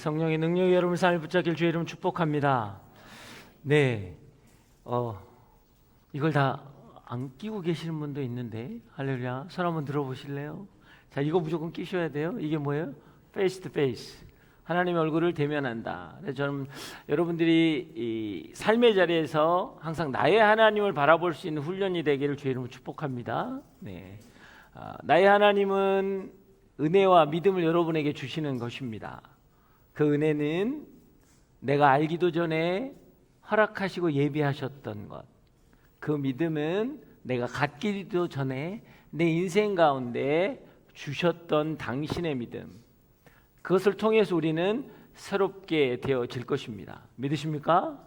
성령의 능력이 여러분 삶을 붙잡길 주의 이름 축복합니다. 네, 이걸 다 안 끼고 계시는 분도 있는데, 할렐루야. 손 한번 들어보실래요? 자, 이거 무조건 끼셔야 돼요. 이게 뭐예요? 페이스 투 페이스. 하나님의 얼굴을 대면한다. 그래서 저는 여러분들이 이 삶의 자리에서 항상 나의 하나님을 바라볼 수 있는 훈련이 되기를 주의 이름으로 축복합니다. 네, 나의 하나님은 은혜와 믿음을 여러분에게 주시는 것입니다. 그 은혜는 내가 알기도 전에 허락하시고 예비하셨던 것, 그 믿음은 내가 갖기도 전에 내 인생 가운데 주셨던 당신의 믿음, 그것을 통해서 우리는 새롭게 되어질 것입니다. 믿으십니까?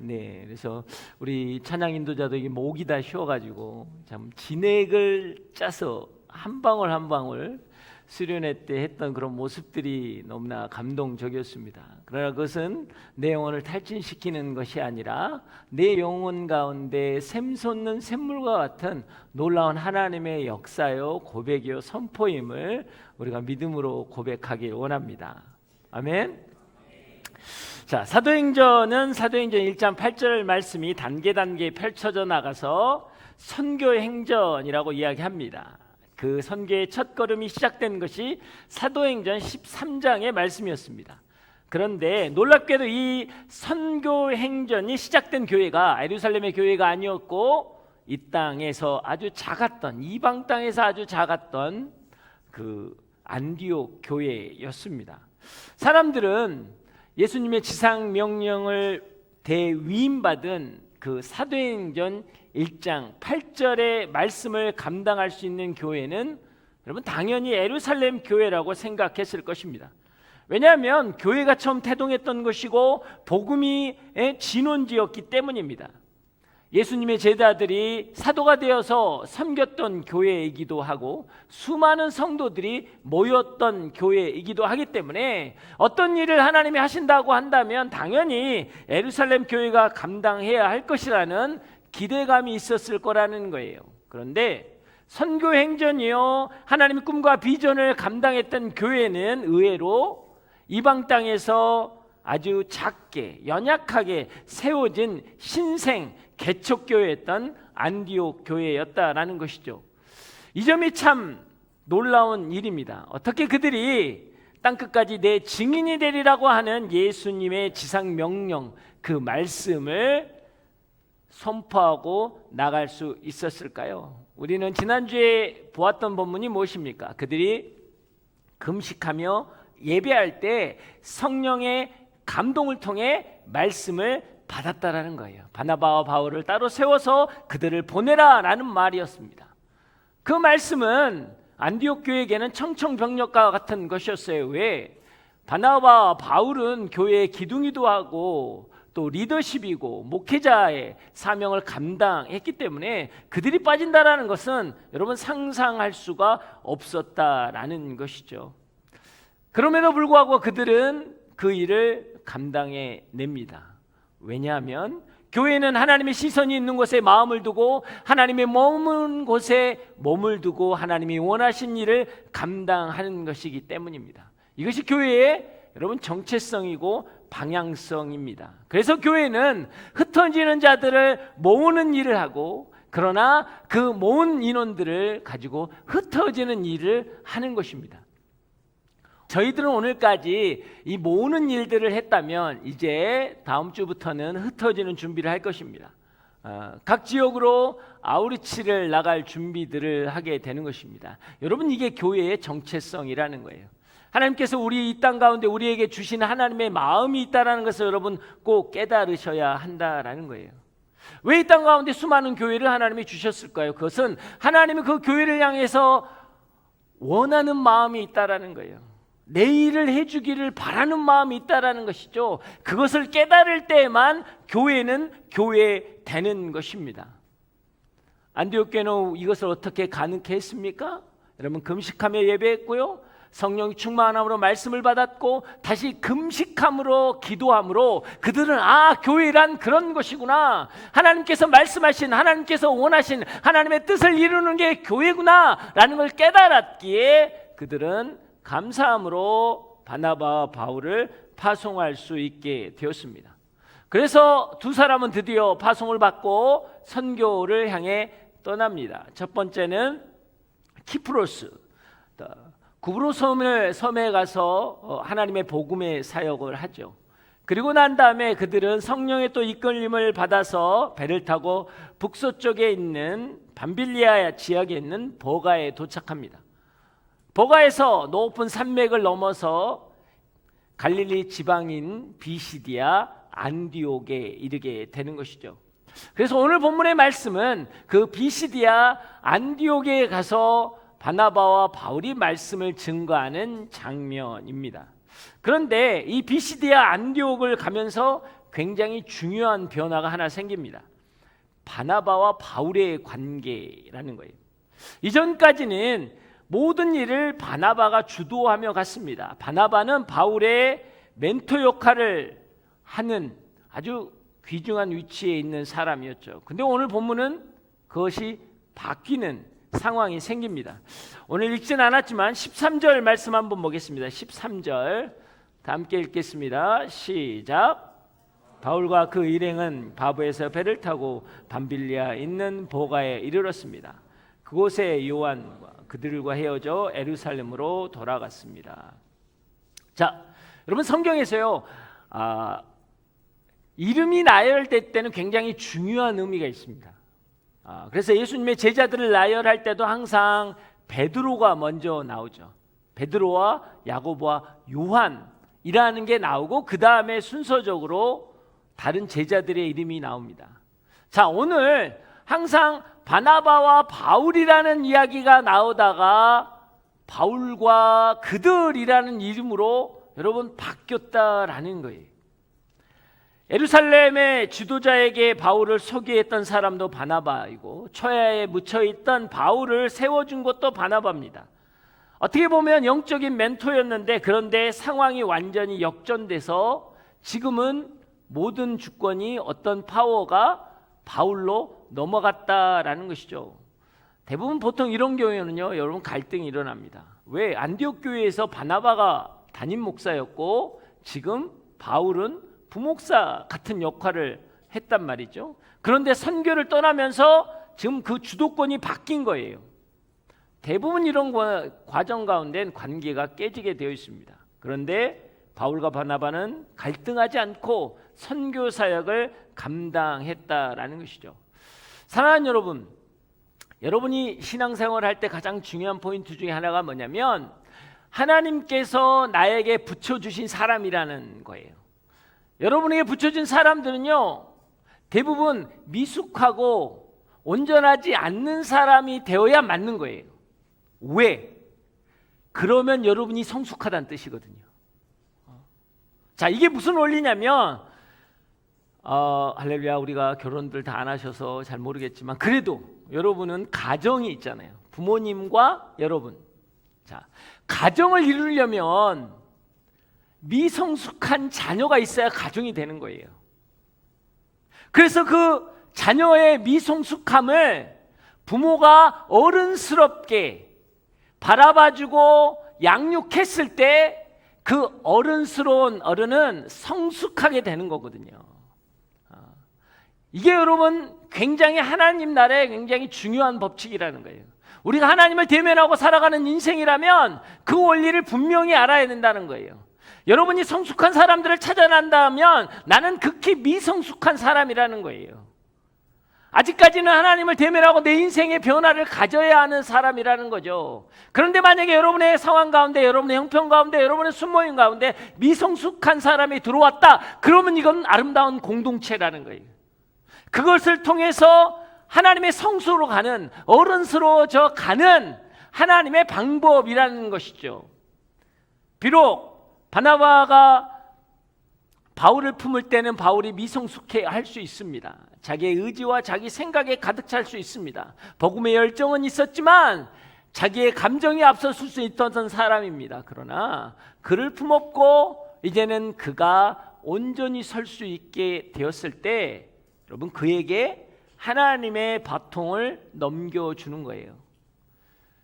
네. 그래서 우리 찬양 인도자도 이게 목이 다 쉬어가지고 참 진액을 짜서 한 방울 한 방울 수련회 때 했던 그런 모습들이 너무나 감동적이었습니다. 그러나 그것은 내 영혼을 탈진시키는 것이 아니라 내 영혼 가운데 샘솟는 샘물과 같은 놀라운 하나님의 역사요, 고백이요, 선포임을 우리가 믿음으로 고백하길 원합니다. 아멘. 자, 사도행전은 사도행전 1장 8절 말씀이 단계 펼쳐져 나가서 선교행전이라고 이야기합니다. 그 선교의 첫걸음이 시작된 것이 사도행전 13장의 말씀이었습니다. 그런데 놀랍게도 이 선교행전이 시작된 교회가 예루살렘의 교회가 아니었고 이 땅에서 아주 작았던, 이방 땅에서 아주 작았던 그 안디옥 교회였습니다. 사람들은 예수님의 지상 명령을 대위임받은 그 사도행전 1장 8절의 말씀을 감당할 수 있는 교회는 여러분 당연히 예루살렘 교회라고 생각했을 것입니다. 왜냐하면 교회가 처음 태동했던 것이고 복음의 진원지였기 때문입니다. 예수님의 제자들이 사도가 되어서 섬겼던 교회이기도 하고 수많은 성도들이 모였던 교회이기도 하기 때문에 어떤 일을 하나님이 하신다고 한다면 당연히 예루살렘 교회가 감당해야 할 것이라는 기대감이 있었을 거라는 거예요. 그런데 선교행전이요, 하나님의 꿈과 비전을 감당했던 교회는 의외로 이방 땅에서 아주 작게 연약하게 세워진 신생 개척교회였던 안디옥 교회였다라는 것이죠. 이 점이 참 놀라운 일입니다. 어떻게 그들이 땅끝까지 내 증인이 되리라고 하는 예수님의 지상 명령, 그 말씀을 선포하고 나갈 수 있었을까요? 우리는 지난주에 보았던 본문이 무엇입니까? 그들이 금식하며 예배할 때 성령의 감동을 통해 말씀을 받았다라는 거예요. 바나바와 바울을 따로 세워서 그들을 보내라라는 말이었습니다. 그 말씀은 안디옥 교회에게는 청청병력과 같은 것이었어요. 왜? 바나바와 바울은 교회의 기둥이기도 하고 또 리더십이고 목회자의 사명을 감당했기 때문에 그들이 빠진다라는 것은 여러분 상상할 수가 없었다라는 것이죠. 그럼에도 불구하고 그들은 그 일을 감당해 냅니다. 왜냐하면 교회는 하나님의 시선이 있는 곳에 마음을 두고 하나님의 머문 곳에 몸을 두고 하나님이 원하신 일을 감당하는 것이기 때문입니다. 이것이 교회의 여러분 정체성이고 방향성입니다. 그래서 교회는 흩어지는 자들을 모으는 일을 하고 그러나 그 모은 인원들을 가지고 흩어지는 일을 하는 것입니다. 저희들은 오늘까지 이 모으는 일들을 했다면 이제 다음 주부터는 흩어지는 준비를 할 것입니다. 각 지역으로 아우리치를 나갈 준비들을 하게 되는 것입니다. 여러분, 이게 교회의 정체성이라는 거예요. 하나님께서 우리 이 땅 가운데 우리에게 주신 하나님의 마음이 있다는 것을 여러분 꼭 깨달으셔야 한다라는 거예요. 왜 이 땅 가운데 수많은 교회를 하나님이 주셨을까요? 그것은 하나님이 그 교회를 향해서 원하는 마음이 있다라는 거예요. 내 일을 해주기를 바라는 마음이 있다라는 것이죠. 그것을 깨달을 때에만 교회는 교회 되는 것입니다. 안디옥 교회는 이것을 어떻게 가능케 했습니까? 여러분, 금식하며 예배했고요, 성령 충만함으로 말씀을 받았고 다시 금식함으로 기도함으로 그들은 교회란 그런 것이구나, 하나님께서 말씀하신, 하나님께서 원하신 하나님의 뜻을 이루는 게 교회구나 라는 걸 깨달았기에 그들은 감사함으로 바나바와 바울을 파송할 수 있게 되었습니다. 그래서 두 사람은 드디어 파송을 받고 선교를 향해 떠납니다. 첫 번째는 키프로스, 구브로 섬에 가서 하나님의 복음의 사역을 하죠. 그리고 난 다음에 그들은 성령의 또 이끌림을 받아서 배를 타고 북서쪽에 있는 밤빌리아 지역에 있는 버가에 도착합니다. 버가에서 높은 산맥을 넘어서 갈릴리 지방인 비시디아 안디옥에 이르게 되는 것이죠. 그래서 오늘 본문의 말씀은 그 비시디아 안디옥에 가서 바나바와 바울이 말씀을 증거하는 장면입니다. 그런데 이 비시디아 안디옥을 가면서 굉장히 중요한 변화가 하나 생깁니다. 바나바와 바울의 관계라는 거예요. 이전까지는 모든 일을 바나바가 주도하며 갔습니다. 바나바는 바울의 멘토 역할을 하는 아주 귀중한 위치에 있는 사람이었죠. 근데 오늘 본문은 그것이 바뀌는 상황이 생깁니다. 오늘 읽진 않았지만 13절 말씀 한번 보겠습니다. 13절 다 함께 읽겠습니다. 시작. 바울과 그 일행은 바보에서 배를 타고 밤빌리아 있는 보가에 이르렀습니다. 그곳에 요한과 그들과 헤어져 예루살렘으로 돌아갔습니다. 자, 여러분 성경에서요, 이름이 나열될 때는 굉장히 중요한 의미가 있습니다. 그래서 예수님의 제자들을 나열할 때도 항상 베드로가 먼저 나오죠. 베드로와 야고보와 요한이라는 게 나오고 그 다음에 순서적으로 다른 제자들의 이름이 나옵니다. 자, 오늘 항상 바나바와 바울이라는 이야기가 나오다가 바울과 그들이라는 이름으로 여러분 바뀌었다라는 거예요. 예루살렘의 지도자에게 바울을 소개했던 사람도 바나바이고 초야에 묻혀있던 바울을 세워준 것도 바나바입니다. 어떻게 보면 영적인 멘토였는데 그런데 상황이 완전히 역전돼서 지금은 모든 주권이 어떤 파워가 바울로 넘어갔다라는 것이죠. 대부분 보통 이런 경우에는요, 여러분 갈등이 일어납니다. 왜? 안디옥 교회에서 바나바가 담임 목사였고 지금 바울은 부목사 같은 역할을 했단 말이죠. 그런데 선교를 떠나면서 지금 그 주도권이 바뀐 거예요. 대부분 이런 과정 가운데는 관계가 깨지게 되어 있습니다. 그런데 바울과 바나바는 갈등하지 않고 선교 사역을 감당했다라는 것이죠. 사랑하는 여러분, 여러분이 신앙생활을 할 때 가장 중요한 포인트 중에 하나가 뭐냐면 하나님께서 나에게 붙여주신 사람이라는 거예요. 여러분에게 붙여진 사람들은요, 대부분 미숙하고 온전하지 않는 사람이 되어야 맞는 거예요. 왜? 그러면 여러분이 성숙하다는 뜻이거든요. 자, 이게 무슨 원리냐면 할렐루야, 우리가 결혼들 다 안 하셔서 잘 모르겠지만 그래도 여러분은 가정이 있잖아요. 부모님과 여러분. 자, 가정을 이루려면 미성숙한 자녀가 있어야 가정이 되는 거예요. 그래서 그 자녀의 미성숙함을 부모가 어른스럽게 바라봐주고 양육했을 때 그 어른스러운 어른은 성숙하게 되는 거거든요. 이게 여러분 굉장히 하나님 나라의 굉장히 중요한 법칙이라는 거예요. 우리가 하나님을 대면하고 살아가는 인생이라면 그 원리를 분명히 알아야 된다는 거예요. 여러분이 성숙한 사람들을 찾아낸다면 나는 극히 미성숙한 사람이라는 거예요. 아직까지는 하나님을 대면하고 내 인생의 변화를 가져야 하는 사람이라는 거죠. 그런데 만약에 여러분의 상황 가운데, 여러분의 형편 가운데, 여러분의 순모임 가운데 미성숙한 사람이 들어왔다, 그러면 이건 아름다운 공동체라는 거예요. 그것을 통해서 하나님의 성소로 가는, 어른스러워져 가는 하나님의 방법이라는 것이죠. 비록 바나바가 바울을 품을 때는 바울이 미성숙해 할 수 있습니다. 자기의 의지와 자기 생각에 가득 찰 수 있습니다. 복음의 열정은 있었지만 자기의 감정이 앞서설 수 있던 사람입니다. 그러나 그를 품었고 이제는 그가 온전히 설 수 있게 되었을 때 여러분 그에게 하나님의 바통을 넘겨주는 거예요.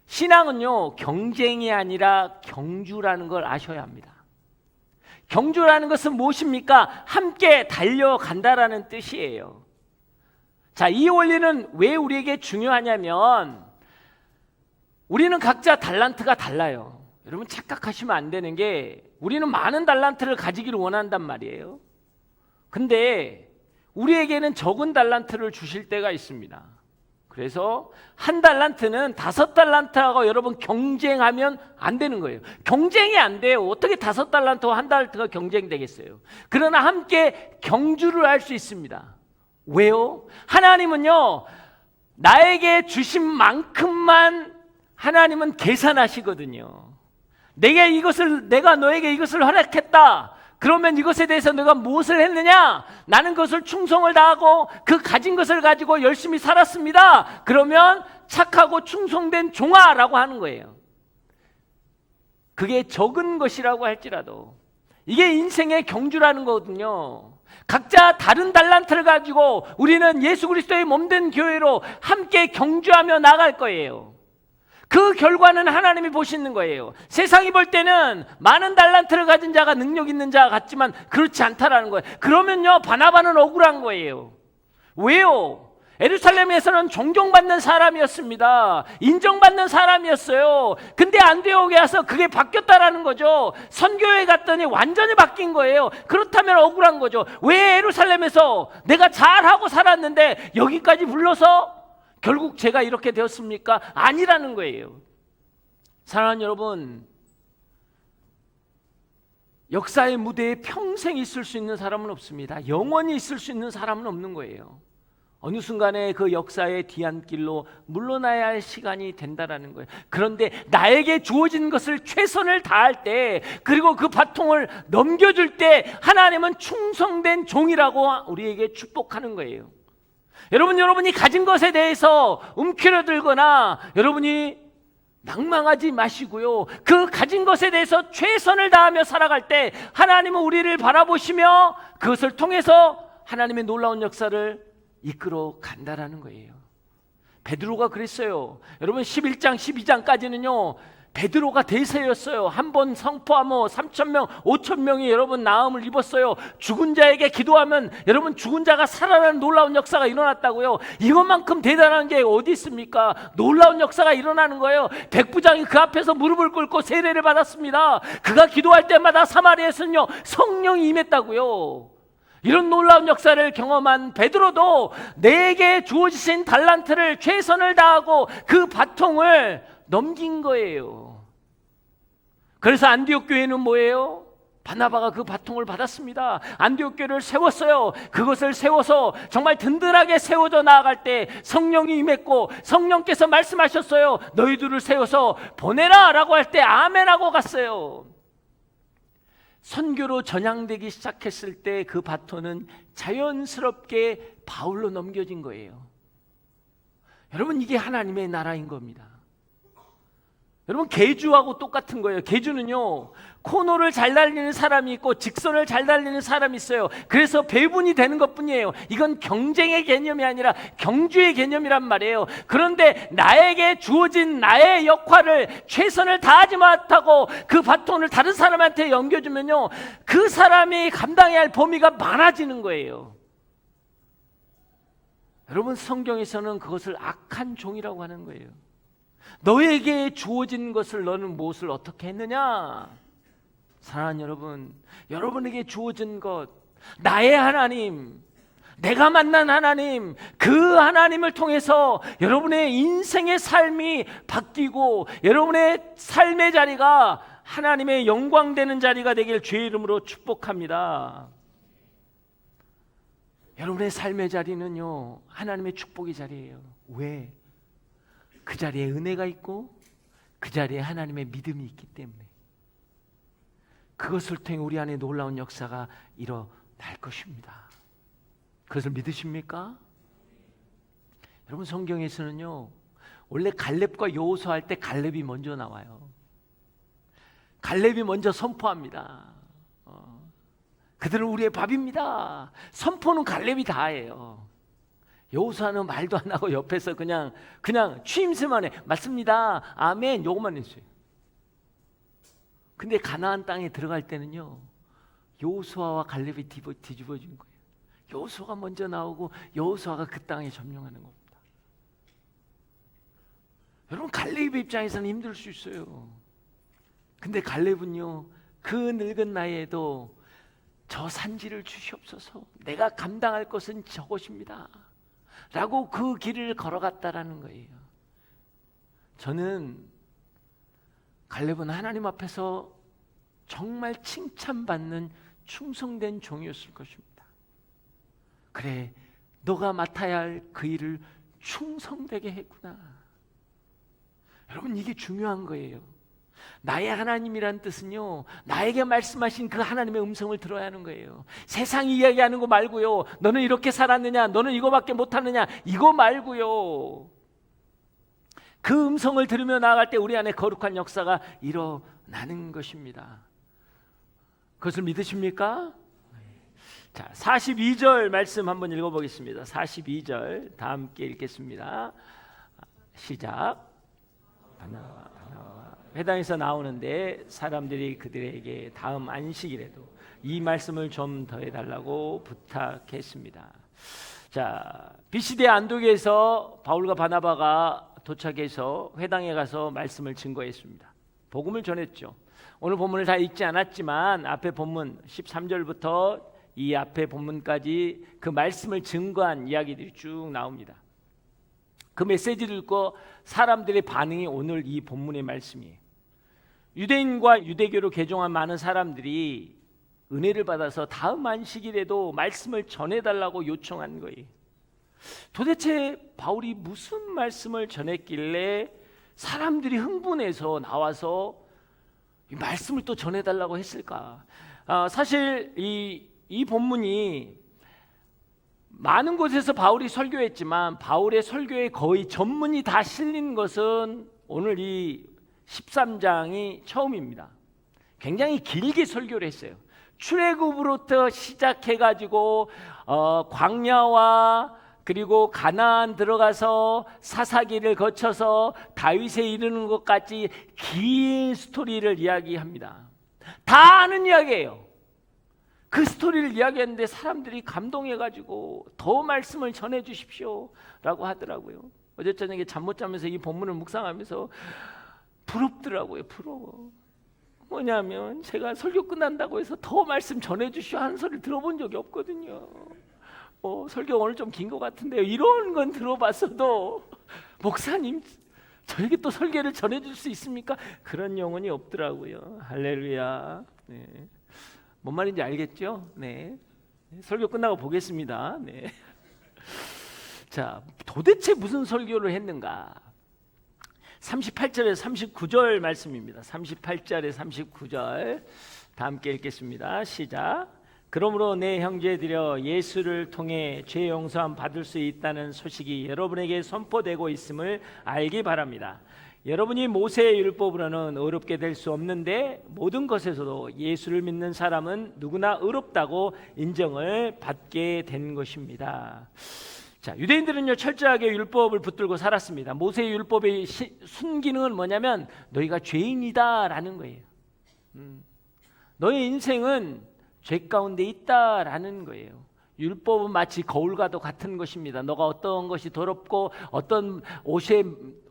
신앙은요, 경쟁이 아니라 경주라는 걸 아셔야 합니다. 경주라는 것은 무엇입니까? 함께 달려간다라는 뜻이에요. 자, 이 원리는 왜 우리에게 중요하냐면 우리는 각자 달란트가 달라요. 여러분 착각하시면 안 되는 게 우리는 많은 달란트를 가지기를 원한단 말이에요. 근데 우리에게는 적은 달란트를 주실 때가 있습니다. 그래서 한 달란트는 5달란트하고 여러분 경쟁하면 안 되는 거예요. 경쟁이 안 돼요. 어떻게 5달란트와 한 달란트가 경쟁되겠어요? 그러나 함께 경주를 할 수 있습니다. 왜요? 하나님은요, 나에게 주신 만큼만 하나님은 계산하시거든요. 내가 너에게 이것을 허락했다. 그러면 이것에 대해서 내가 무엇을 했느냐? 나는 그것을 충성을 다하고 그 가진 것을 가지고 열심히 살았습니다. 그러면 착하고 충성된 종아라고 하는 거예요. 그게 적은 것이라고 할지라도 이게 인생의 경주라는 거거든요. 각자 다른 달란트를 가지고 우리는 예수 그리스도의 몸된 교회로 함께 경주하며 나갈 거예요. 그 결과는 하나님이 보시는 거예요. 세상이 볼 때는 많은 달란트를 가진 자가 능력 있는 자 같지만 그렇지 않다라는 거예요. 그러면요, 바나바는 억울한 거예요. 왜요? 예루살렘에서는 존경받는 사람이었습니다. 인정받는 사람이었어요. 근데 안디옥에 와서 그게 바뀌었다라는 거죠. 선교회 갔더니 완전히 바뀐 거예요. 그렇다면 억울한 거죠. 왜 예루살렘에서 내가 잘하고 살았는데 여기까지 불러서 결국 제가 이렇게 되었습니까? 아니라는 거예요. 사랑하는 여러분, 역사의 무대에 평생 있을 수 있는 사람은 없습니다. 영원히 있을 수 있는 사람은 없는 거예요. 어느 순간에 그 역사의 뒤안길로 물러나야 할 시간이 된다라는 거예요. 그런데 나에게 주어진 것을 최선을 다할 때, 그리고 그 바통을 넘겨줄 때 하나님은 충성된 종이라고 우리에게 축복하는 거예요. 여러분이 가진 것에 대해서 움켜들거나 여러분이 낭망하지 마시고요. 그 가진 것에 대해서 최선을 다하며 살아갈 때 하나님은 우리를 바라보시며 그것을 통해서 하나님의 놀라운 역사를 이끌어 간다라는 거예요. 베드로가 그랬어요. 여러분 11장 12장까지는요 베드로가 대세였어요. 한 번 선포하면 3,000명 5,000명이 여러분 나음을 입었어요. 죽은 자에게 기도하면 여러분 죽은 자가 살아나는 놀라운 역사가 일어났다고요. 이것만큼 대단한 게 어디 있습니까? 놀라운 역사가 일어나는 거예요. 백부장이 그 앞에서 무릎을 꿇고 세례를 받았습니다. 그가 기도할 때마다 사마리아에서는요 성령이 임했다고요. 이런 놀라운 역사를 경험한 베드로도 내게 주어지신 달란트를 최선을 다하고 그 바통을 넘긴 거예요. 그래서 안디옥 교회는 뭐예요? 바나바가 그 바통을 받았습니다. 안디옥 교회를 세웠어요. 그것을 세워서 정말 든든하게 세워져 나아갈 때 성령이 임했고 성령께서 말씀하셨어요. 너희들을 세워서 보내라 라고 할 때 아멘 하고 갔어요. 선교로 전향되기 시작했을 때 그 바톤은 자연스럽게 바울로 넘겨진 거예요. 여러분 이게 하나님의 나라인 겁니다. 여러분 개주하고 똑같은 거예요. 개주는요 코너를 잘 달리는 사람이 있고 직선을 잘 달리는 사람이 있어요. 그래서 배분이 되는 것뿐이에요. 이건 경쟁의 개념이 아니라 경주의 개념이란 말이에요. 그런데 나에게 주어진 나의 역할을 최선을 다하지 못하고 그 바톤을 다른 사람한테 넘겨주면요 그 사람이 감당해야 할 범위가 많아지는 거예요. 여러분 성경에서는 그것을 악한 종이라고 하는 거예요. 너에게 주어진 것을 너는 무엇을 어떻게 했느냐? 사랑하는 여러분, 여러분에게 주어진 것, 나의 하나님, 내가 만난 하나님, 그 하나님을 통해서 여러분의 인생의 삶이 바뀌고 여러분의 삶의 자리가 하나님의 영광되는 자리가 되길 주의 이름으로 축복합니다. 여러분의 삶의 자리는요 하나님의 축복의 자리예요. 왜? 그 자리에 은혜가 있고 그 자리에 하나님의 믿음이 있기 때문에 그것을 통해 우리 안에 놀라운 역사가 일어날 것입니다. 그것을 믿으십니까? 여러분 성경에서는요 원래 갈렙과 여호수아 할 때 갈렙이 먼저 나와요. 갈렙이 먼저 선포합니다. 그들은 우리의 밥입니다. 선포는 갈렙이 다 해요. 여호수아는 말도 안 하고 옆에서 그냥 취임새만 해. 맞습니다. 아멘. 요것만 했어요. 근데 가나안 땅에 들어갈 때는요 여호수아와 갈렙이 뒤집어진 거예요. 여호수아가 먼저 나오고 여호수아가 그 땅에 점령하는 겁니다. 여러분, 갈렙의 입장에서는 힘들 수 있어요. 근데 갈렙은요, 그 늙은 나이에도 저 산지를 주시옵소서, 내가 감당할 것은 저것입니다 라고 그 길을 걸어갔다라는 거예요. 저는 갈렙은 하나님 앞에서 정말 칭찬받는 충성된 종이었을 것입니다. 그래, 너가 맡아야 할 그 일을 충성되게 했구나. 여러분, 이게 중요한 거예요. 나의 하나님이란 뜻은요, 나에게 말씀하신 그 하나님의 음성을 들어야 하는 거예요. 세상이 이야기하는 거 말고요, 너는 이렇게 살았느냐, 너는 이거밖에 못하느냐, 이거 말고요, 그 음성을 들으며 나아갈 때 우리 안에 거룩한 역사가 일어나는 것입니다. 그것을 믿으십니까? 자, 42절 말씀 한번 읽어보겠습니다. 42절 다 함께 읽겠습니다. 시작. 회당에서 나오는데 사람들이 그들에게 다음 안식일에도 이 말씀을 좀 더 해달라고 부탁했습니다. 자, 비시대 안독에서 바울과 바나바가 도착해서 회당에 가서 말씀을 증거했습니다. 복음을 전했죠. 오늘 본문을 다 읽지 않았지만 앞에 본문 13절부터 이 앞에 본문까지 그 말씀을 증거한 이야기들이 쭉 나옵니다. 그 메시지를 읽고 사람들의 반응이 오늘 이 본문의 말씀이에요. 유대인과 유대교로 개종한 많은 사람들이 은혜를 받아서 다음 안식일에도 말씀을 전해달라고 요청한 거예요. 도대체 바울이 무슨 말씀을 전했길래 사람들이 흥분해서 나와서 이 말씀을 또 전해달라고 했을까? 사실 이 본문이 많은 곳에서 바울이 설교했지만 바울의 설교의 거의 전문이 다 실린 것은 오늘 이 13장이 처음입니다. 굉장히 길게 설교를 했어요. 출애굽으로부터 시작해가지고 광야와 그리고 가나안 들어가서 사사기를 거쳐서 다윗에 이르는 것까지 긴 스토리를 이야기합니다. 다 아는 이야기예요. 그 스토리를 이야기했는데 사람들이 감동해가지고 더 말씀을 전해 주십시오 라고 하더라고요. 어제 저녁에 잠 못 자면서 이 본문을 묵상하면서 부럽더라고요. 부러워. 뭐냐면 제가 설교 끝난다고 해서 더 말씀 전해 주시오 하는 소리를 들어본 적이 없거든요. 설교 오늘 좀 긴 것 같은데요, 이런 건 들어봤어도 목사님 저에게 또 설교를 전해줄 수 있습니까? 그런 영혼이 없더라고요. 할렐루야. 네. 뭔 말인지 알겠죠? 네. 설교 끝나고 보겠습니다. 네. 자, 도대체 무슨 설교를 했는가? 38절에서 39절 말씀입니다. 38절에 39절 다 함께 읽겠습니다. 시작. 그러므로 내 형제들여, 예수를 통해 죄 용서함 받을 수 있다는 소식이 여러분에게 선포되고 있음을 알기 바랍니다. 여러분이 모세의 율법으로는 의롭게 될 수 없는데 모든 것에서도 예수를 믿는 사람은 누구나 의롭다고 인정을 받게 된 것입니다. 자, 유대인들은요 철저하게 율법을 붙들고 살았습니다. 모세의 율법의 순기능은 뭐냐면 너희가 죄인이다라는 거예요. 너의 인생은 죄 가운데 있다라는 거예요. 율법은 마치 거울과도 같은 것입니다. 너가 어떤 것이 더럽고 어떤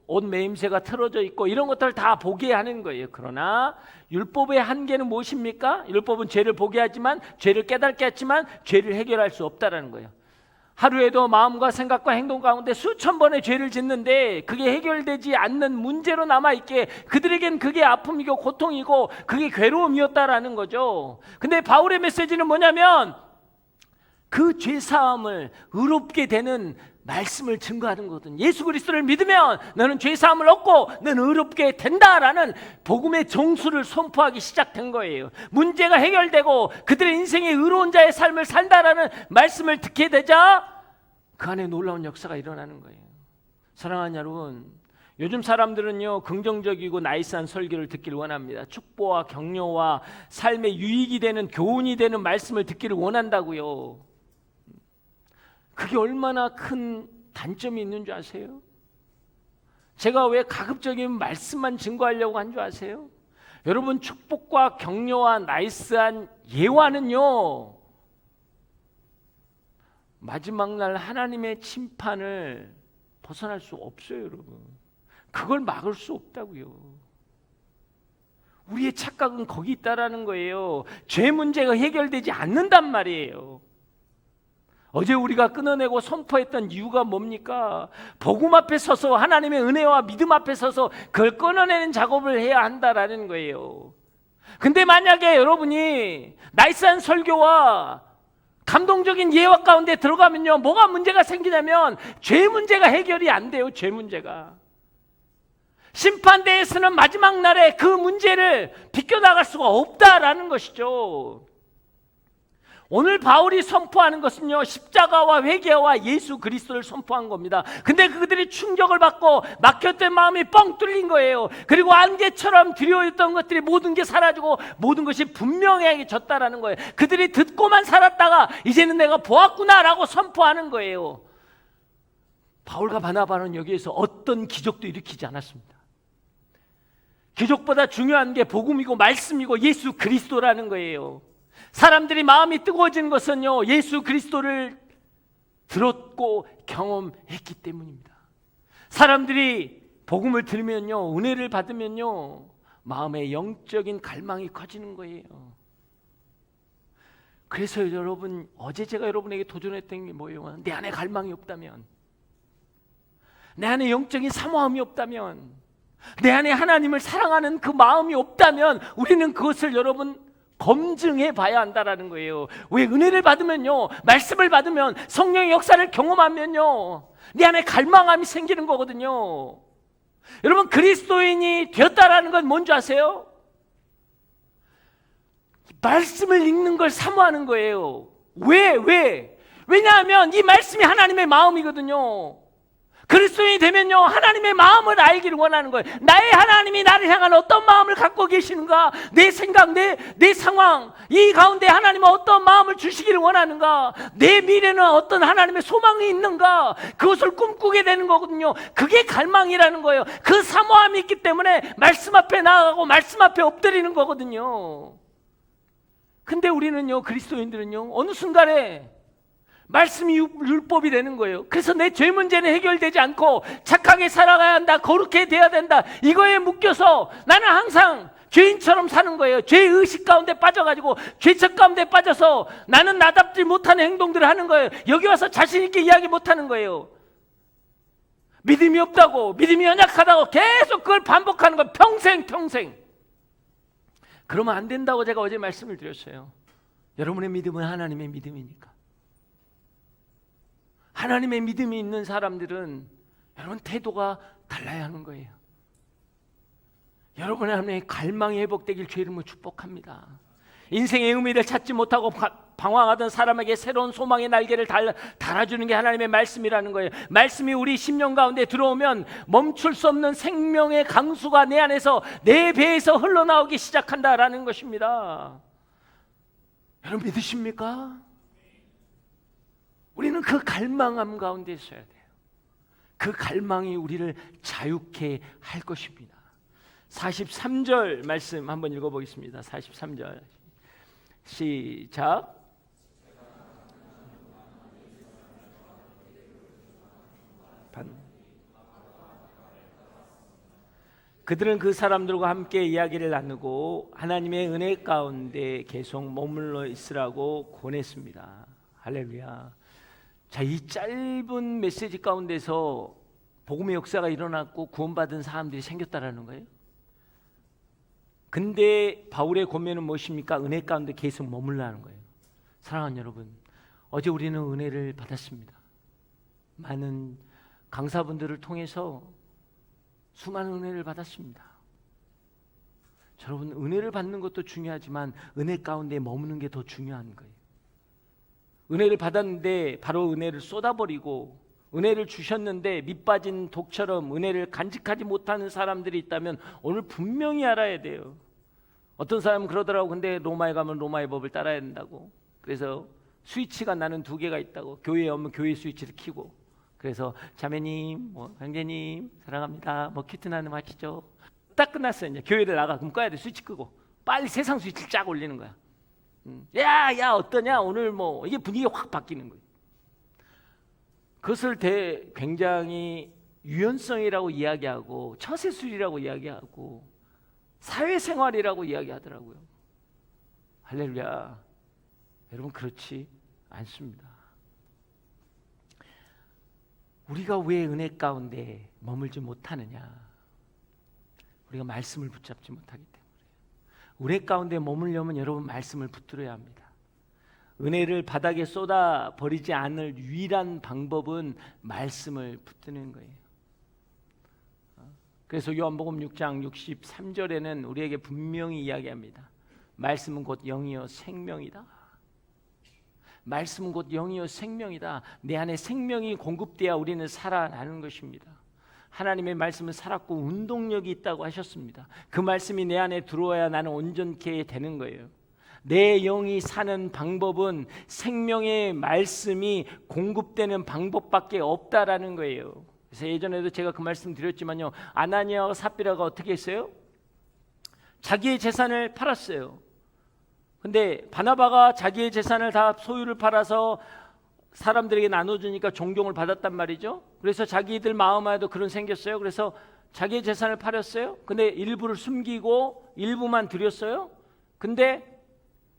옷 매임새가 틀어져 있고 이런 것들을 다 보게 하는 거예요. 그러나 율법의 한계는 무엇입니까? 율법은 죄를 보게 하지만, 죄를 깨닫게 하지만 죄를 해결할 수 없다라는 거예요. 하루에도 마음과 생각과 행동 가운데 수천 번의 죄를 짓는데 그게 해결되지 않는 문제로 남아있기에 그들에겐 그게 아픔이고 고통이고 그게 괴로움이었다라는 거죠. 근데 바울의 메시지는 뭐냐면 그 죄사함을 의롭게 되는 말씀을 증거하는 거거든. 예수 그리스도를 믿으면 너는 죄사함을 얻고 너는 의롭게 된다라는 복음의 정수를 선포하기 시작된 거예요. 문제가 해결되고 그들의 인생의 의로운 자의 삶을 산다라는 말씀을 듣게 되자 그 안에 놀라운 역사가 일어나는 거예요. 사랑하는 여러분, 요즘 사람들은요 긍정적이고 나이스한 설교를 듣기를 원합니다. 축복과 격려와 삶의 유익이 되는, 교훈이 되는 말씀을 듣기를 원한다고요. 그게 얼마나 큰 단점이 있는 줄 아세요? 제가 왜 가급적이면 말씀만 증거하려고 한 줄 아세요? 여러분, 축복과 격려와 나이스한 예화는요, 마지막 날 하나님의 심판을 벗어날 수 없어요, 여러분. 그걸 막을 수 없다고요. 우리의 착각은 거기 있다라는 거예요. 죄 문제가 해결되지 않는단 말이에요. 어제 우리가 끊어내고 선포했던 이유가 뭡니까? 복음 앞에 서서 하나님의 은혜와 믿음 앞에 서서 그걸 끊어내는 작업을 해야 한다라는 거예요. 근데 만약에 여러분이 나이스한 설교와 감동적인 예화 가운데 들어가면요, 뭐가 문제가 생기냐면 죄 문제가 해결이 안 돼요. 죄 문제가. 심판대에서는 마지막 날에 그 문제를 비껴나갈 수가 없다라는 것이죠. 오늘 바울이 선포하는 것은요, 십자가와 회개와 예수 그리스도를 선포한 겁니다. 근데 그들이 충격을 받고 막혔던 마음이 뻥 뚫린 거예요. 그리고 안개처럼 두려워했던 것들이 모든 게 사라지고 모든 것이 분명해졌다라는 거예요. 그들이 듣고만 살았다가 이제는 내가 보았구나라고 선포하는 거예요. 바울과 바나바는 여기에서 어떤 기적도 일으키지 않았습니다. 기적보다 중요한 게 복음이고 말씀이고 예수 그리스도라는 거예요. 사람들이 마음이 뜨거워지는 것은요, 예수 그리스도를 들었고 경험했기 때문입니다. 사람들이 복음을 들으면요, 은혜를 받으면요, 마음의 영적인 갈망이 커지는 거예요. 그래서 여러분, 어제 제가 여러분에게 도전했던 게 뭐예요? 내 안에 갈망이 없다면, 내 안에 영적인 사모함이 없다면, 내 안에 하나님을 사랑하는 그 마음이 없다면 우리는 그것을 여러분 검증해 봐야 한다라는 거예요. 왜? 은혜를 받으면요, 말씀을 받으면, 성령의 역사를 경험하면요, 내 안에 갈망함이 생기는 거거든요. 여러분, 그리스도인이 되었다라는 건 뭔지 아세요? 말씀을 읽는 걸 사모하는 거예요. 왜? 왜냐하면 이 말씀이 하나님의 마음이거든요. 그리스도인이 되면요, 하나님의 마음을 알기를 원하는 거예요. 나의 하나님이 나를 향한 어떤 마음을 갖고 계시는가, 내 생각, 내 상황, 이 가운데 하나님은 어떤 마음을 주시기를 원하는가, 내 미래는 어떤 하나님의 소망이 있는가, 그것을 꿈꾸게 되는 거거든요. 그게 갈망이라는 거예요. 그 사모함이 있기 때문에 말씀 앞에 나아가고 말씀 앞에 엎드리는 거거든요. 근데 우리는요, 그리스도인들은요, 어느 순간에 말씀이 율법이 되는 거예요. 그래서 내 죄 문제는 해결되지 않고 착하게 살아가야 한다, 거룩해 돼야 된다, 이거에 묶여서 나는 항상 죄인처럼 사는 거예요. 죄의식 가운데 빠져가지고 죄책 가운데 빠져서 나는 나답지 못하는 행동들을 하는 거예요. 여기 와서 자신 있게 이야기 못하는 거예요. 믿음이 없다고, 믿음이 연약하다고 계속 그걸 반복하는 거예요. 평생. 그러면 안 된다고 제가 어제 말씀을 드렸어요. 여러분의 믿음은 하나님의 믿음이니까. 하나님의 믿음이 있는 사람들은 여러분 태도가 달라야 하는 거예요. 여러분의 하나님의 갈망이 회복되길 주의 이름으로 축복합니다. 인생의 의미를 찾지 못하고 방황하던 사람에게 새로운 소망의 날개를 달아주는 게 하나님의 말씀이라는 거예요. 말씀이 우리 심령 가운데 들어오면 멈출 수 없는 생명의 강수가 내 안에서, 내 배에서 흘러나오기 시작한다라는 것입니다. 여러분 믿으십니까? 우리는 그 갈망함 가운데 있어야 돼요. 그 갈망이 우리를 자유케 할 것입니다. 43절 말씀 한번 읽어보겠습니다. 43절 시작. 그들은 그 사람들과 함께 이야기를 나누고 하나님의 은혜 가운데 계속 머물러 있으라고 권했습니다. 할렐루야. 자, 이 짧은 메시지 가운데서 복음의 역사가 일어났고 구원받은 사람들이 생겼다라는 거예요. 근데 바울의 권면은 무엇입니까? 은혜 가운데 계속 머물라는 거예요. 사랑하는 여러분, 어제 우리는 은혜를 받았습니다. 많은 강사분들을 통해서 수많은 은혜를 받았습니다. 여러분, 은혜를 받는 것도 중요하지만 은혜 가운데 머무는 게 더 중요한 거예요. 은혜를 받았는데 바로 은혜를 쏟아버리고, 은혜를 주셨는데 밑빠진 독처럼 은혜를 간직하지 못하는 사람들이 있다면 오늘 분명히 알아야 돼요. 어떤 사람은 그러더라고. 근데 로마에 가면 로마의 법을 따라야 된다고. 그래서 스위치가 나는 2개가 있다고. 교회에 오면 교회 스위치를 켜고, 그래서 자매님, 형제님 사랑합니다, 큐트 나눔 하시죠. 딱 끝났어요. 이제 교회를 나가. 그럼 꺼야 돼. 스위치 끄고 빨리 세상 스위치를 쫙 올리는 거야. 야 어떠냐 오늘 뭐 이게 분위기가 확 바뀌는 거예요. 그것을 굉장히 유연성이라고 이야기하고 처세술이라고 이야기하고 사회생활이라고 이야기하더라고요. 할렐루야. 여러분 그렇지 않습니다. 우리가 왜 은혜 가운데 머물지 못하느냐? 우리가 말씀을 붙잡지 못하기 때문에. 은혜 가운데 머물려면 여러분 말씀을 붙들어야 합니다. 은혜를 바닥에 쏟아 버리지 않을 유일한 방법은 말씀을 붙드는 거예요. 그래서 요한복음 6장 63절에는 우리에게 분명히 이야기합니다. 말씀은 곧 영이요 생명이다. 말씀은 곧 영이요 생명이다. 내 안에 생명이 공급돼야 우리는 살아나는 것입니다. 하나님의 말씀은 살았고 운동력이 있다고 하셨습니다. 그 말씀이 내 안에 들어와야 나는 온전케 되는 거예요. 내 영이 사는 방법은 생명의 말씀이 공급되는 방법밖에 없다라는 거예요. 그래서 예전에도 제가 그 말씀 드렸지만요, 아나니아와 삽비라가 어떻게 했어요? 자기의 재산을 팔았어요. 근데 바나바가 자기의 재산을 다 소유를 팔아서 사람들에게 나눠주니까 존경을 받았단 말이죠. 그래서 자기들 마음 안에도 그런 생겼어요. 그래서 자기의 재산을 팔았어요. 근데 일부를 숨기고 일부만 드렸어요. 근데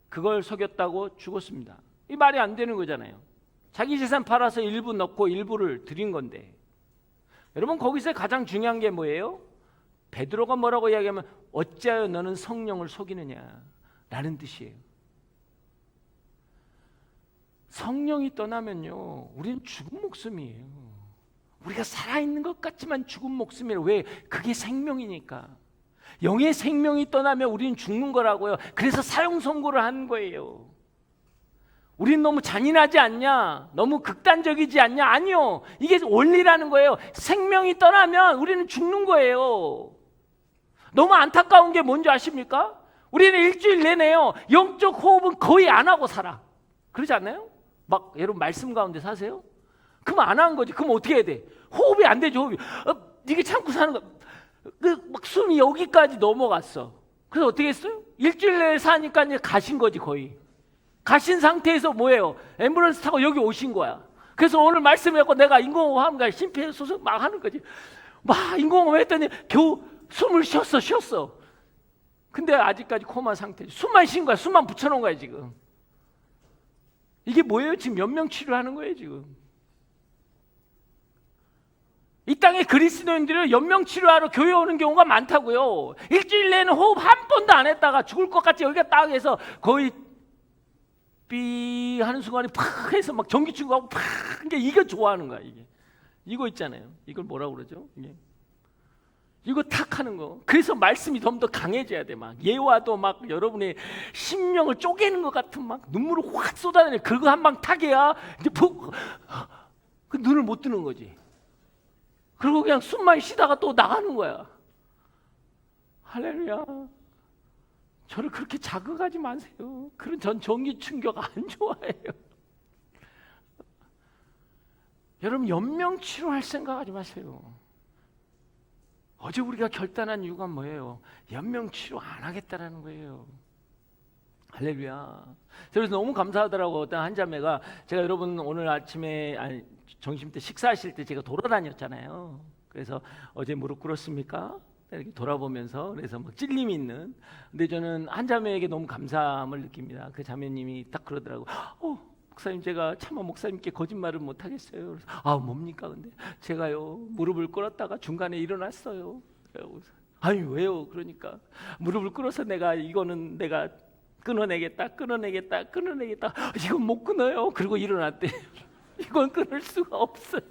그걸 속였다고 죽었습니다. 이 말이 안 되는 거잖아요. 자기 재산 팔아서 일부 넣고 일부를 드린 건데. 여러분 거기서 가장 중요한 게 뭐예요? 베드로가 뭐라고 이야기하면 어찌하여 너는 성령을 속이느냐 라는 뜻이에요. 성령이 떠나면요 우리는 죽은 목숨이에요. 우리가 살아있는 것 같지만 죽은 목숨이에요. 왜? 그게 생명이니까. 영의 생명이 떠나면 우리는 죽는 거라고요. 그래서 사형 선고를 하는 거예요. 우린 너무 잔인하지 않냐? 너무 극단적이지 않냐? 아니요. 이게 원리라는 거예요. 생명이 떠나면 우리는 죽는 거예요. 너무 안타까운 게 뭔지 아십니까? 우리는 일주일 내내요 영적 호흡은 거의 안 하고 살아. 그러지 않나요? 막 여러분 말씀 가운데 사세요? 그럼 안 한 거지. 그럼 어떻게 해야 돼? 호흡이 안 되죠. 호흡이. 이게 참고 사는 거. 막 숨이 여기까지 넘어갔어. 그래서 어떻게 했어요? 일주일 내내 사니까 이제 가신 거지 거의. 가신 상태에서 뭐예요? 앰뷸런스 타고 여기 오신 거야. 그래서 오늘 말씀해갖고 내가 인공호흡 하는 거야. 심폐소생 막 하는 거지. 막 인공호흡 했더니 겨우 숨을 쉬었어. 근데 아직까지 코마 상태지. 숨만 쉰 거야. 숨만 붙여놓은 거야 지금. 이게 뭐예요? 지금 연명 치료하는 거예요 지금. 이 땅의 그리스도인들은 연명 치료하러 교회 오는 경우가 많다고요. 일주일 내내 호흡 한 번도 안 했다가 죽을 것 같이 여기가 딱 해서 거의 삐 하는 순간에 팍 해서 막 전기 충고하고 팍 이게 좋아하는 거야 이게. 이거 있잖아요. 이걸 뭐라고 그러죠? 이거 탁 하는 거. 그래서 말씀이 좀 더 강해져야 돼. 막 예와도 막 여러분의 심령을 쪼개는 것 같은 막 눈물을 확 쏟아내는 그거 한 방 탁해야 이제 그 눈을 못 뜨는 거지. 그리고 그냥 숨만 쉬다가 또 나가는 거야. 할렐루야. 저를 그렇게 자극하지 마세요. 그런 전 전기 충격 안 좋아해요. 여러분 연명 치료할 생각하지 마세요. 어제 우리가 결단한 이유가 뭐예요? 연명 치료 안 하겠다라는 거예요. 할렐루야. 그래서 너무 감사하더라고. 어떤 한 자매가 제가 여러분 오늘 아침에 점심 때 식사하실 때 제가 돌아다녔잖아요. 그래서 어제 무릎 꿇었습니까? 이렇게 돌아보면서 그래서 막 찔림이 있는. 근데 저는 한 자매에게 너무 감사함을 느낍니다. 그 자매님이 딱 그러더라고. 목사님 제가 차마 목사님께 거짓말을 못 하겠어요. 그래서 뭡니까? 근데 제가요 무릎을 꿇었다가 중간에 일어났어요. 아니 왜요? 그러니까 무릎을 꿇어서 내가 이거는 내가 끊어내겠다. 이건 못 끊어요. 그리고 일어났대. 이건 끊을 수가 없어요.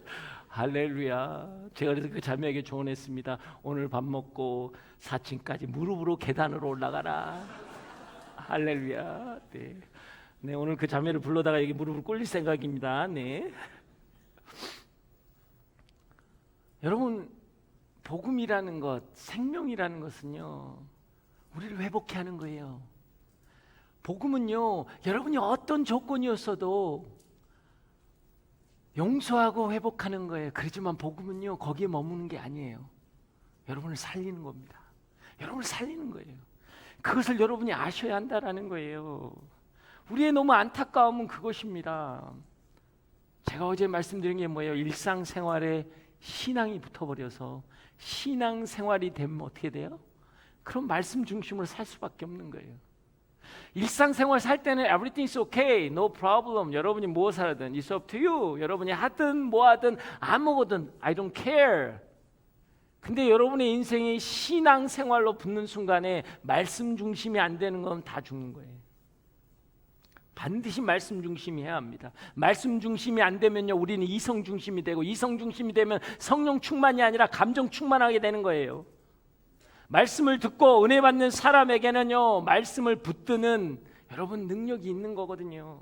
할렐루야. 제가 그래서 그 자매에게 조언했습니다. 오늘 밥 먹고 4층까지 무릎으로 계단으로 올라가라. 할렐루야. 네, 오늘 그 자매를 불러다가 여기 무릎을 꿇릴 생각입니다. 네. 여러분, 복음이라는 것, 생명이라는 것은요, 우리를 회복케 하는 거예요. 복음은요, 여러분이 어떤 조건이었어도 용서하고 회복하는 거예요. 그렇지만 복음은요, 거기에 머무는 게 아니에요. 여러분을 살리는 겁니다. 여러분을 살리는 거예요. 그것을 여러분이 아셔야 한다라는 거예요. 우리의 너무 안타까움은 그것입니다. 제가 어제 말씀드린 게 뭐예요? 일상생활에 신앙이 붙어버려서 신앙생활이 되면 어떻게 돼요? 그런 말씀 중심으로 살 수밖에 없는 거예요. 일상생활 살 때는 everything is okay, no problem. 여러분이 무엇을 하든 it's up to you. 여러분이 하든 뭐 하든 안 먹어든 I don't care. 근데 여러분의 인생이 신앙생활로 붙는 순간에 말씀 중심이 안 되는 건 다 죽는 거예요. 반드시 말씀 중심이 해야 합니다. 말씀 중심이 안 되면요, 우리는 이성 중심이 되고, 이성 중심이 되면 성령 충만이 아니라 감정 충만하게 되는 거예요. 말씀을 듣고 은혜 받는 사람에게는요, 말씀을 붙드는 여러분 능력이 있는 거거든요.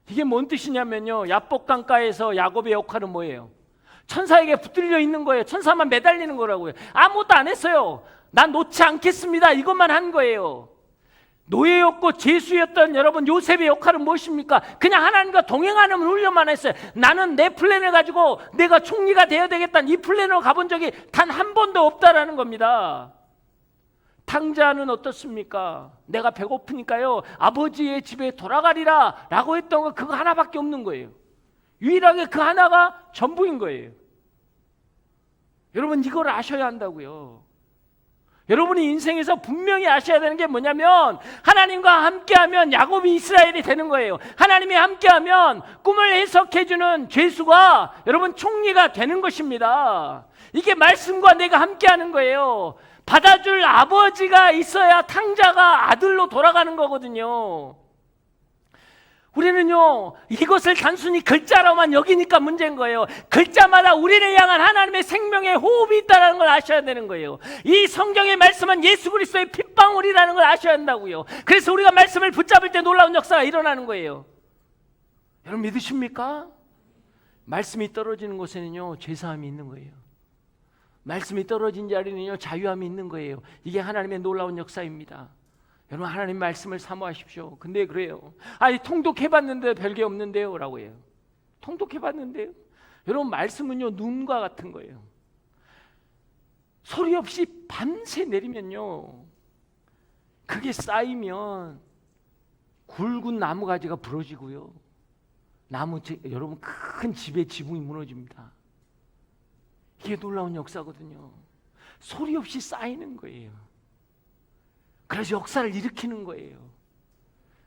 이게 뭔 뜻이냐면요, 야복강가에서 야곱의 역할은 뭐예요? 천사에게 붙들려 있는 거예요. 천사만 매달리는 거라고요. 아무것도 안 했어요. 난 놓지 않겠습니다, 이것만 한 거예요. 노예였고 죄수였던 여러분 요셉의 역할은 무엇입니까? 그냥 하나님과 동행하는 훈련만 했어요. 나는 내 플랜을 가지고 내가 총리가 되어야 되겠다는 이 플랜으로 가본 적이 단 한 번도 없다라는 겁니다. 탕자는 어떻습니까? 내가 배고프니까요 아버지의 집에 돌아가리라 라고 했던 거 그거 하나밖에 없는 거예요. 유일하게 그 하나가 전부인 거예요. 여러분 이걸 아셔야 한다고요. 여러분이 인생에서 분명히 아셔야 되는 게 뭐냐면 하나님과 함께하면 야곱이 이스라엘이 되는 거예요. 하나님이 함께하면 꿈을 해석해주는 죄수가 여러분 총리가 되는 것입니다. 이게 말씀과 내가 함께하는 거예요. 받아줄 아버지가 있어야 탕자가 아들로 돌아가는 거거든요. 우리는요 이것을 단순히 글자로만 여기니까 문제인 거예요. 글자마다 우리를 향한 하나님의 생명의 호흡이 있다는 걸 아셔야 되는 거예요. 이 성경의 말씀은 예수 그리스도의 핏방울이라는 걸 아셔야 한다고요. 그래서 우리가 말씀을 붙잡을 때 놀라운 역사가 일어나는 거예요. 여러분 믿으십니까? 말씀이 떨어지는 곳에는요 죄사함이 있는 거예요. 말씀이 떨어진 자리는요 자유함이 있는 거예요. 이게 하나님의 놀라운 역사입니다. 여러분 하나님 말씀을 사모하십시오. 근데 그래요. 아니 통독해봤는데 별게 없는데요 라고 해요. 통독해봤는데요. 여러분 말씀은요 눈과 같은 거예요. 소리 없이 밤새 내리면요 그게 쌓이면 굵은 나무가지가 부러지고요 여러분 큰 집의 지붕이 무너집니다. 이게 놀라운 역사거든요. 소리 없이 쌓이는 거예요. 그래서 역사를 일으키는 거예요.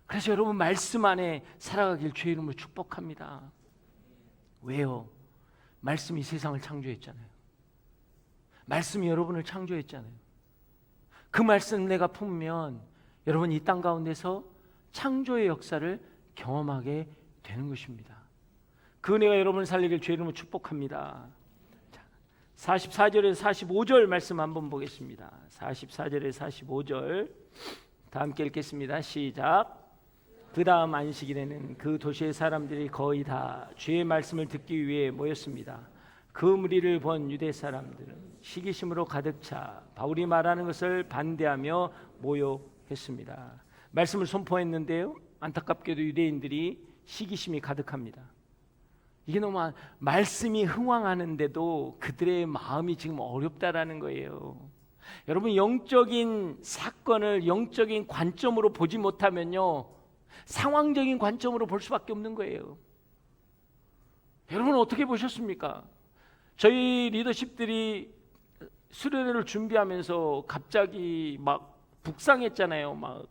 그래서 여러분 말씀 안에 살아가길 주의 이름으로 축복합니다. 왜요? 말씀이 세상을 창조했잖아요. 말씀이 여러분을 창조했잖아요. 그 말씀 내가 품으면 여러분 이 땅 가운데서 창조의 역사를 경험하게 되는 것입니다. 그 은혜가 여러분을 살리길 주의 이름으로 축복합니다. 44절에서 45절 말씀 한번 보겠습니다. 44절에서 45절 다 함께 읽겠습니다. 시작. 그 다음 안식일에는 그 도시의 사람들이 거의 다 주의 말씀을 듣기 위해 모였습니다. 그 무리를 본 유대 사람들은 시기심으로 가득 차 바울이 말하는 것을 반대하며 모욕했습니다. 말씀을 선포했는데요 안타깝게도 유대인들이 시기심이 가득합니다. 이게 너무 말씀이 흥왕하는데도 그들의 마음이 지금 어렵다라는 거예요. 여러분 영적인 사건을 영적인 관점으로 보지 못하면요 상황적인 관점으로 볼 수밖에 없는 거예요. 여러분 어떻게 보셨습니까? 저희 리더십들이 수련회를 준비하면서 갑자기 막 북상했잖아요. 막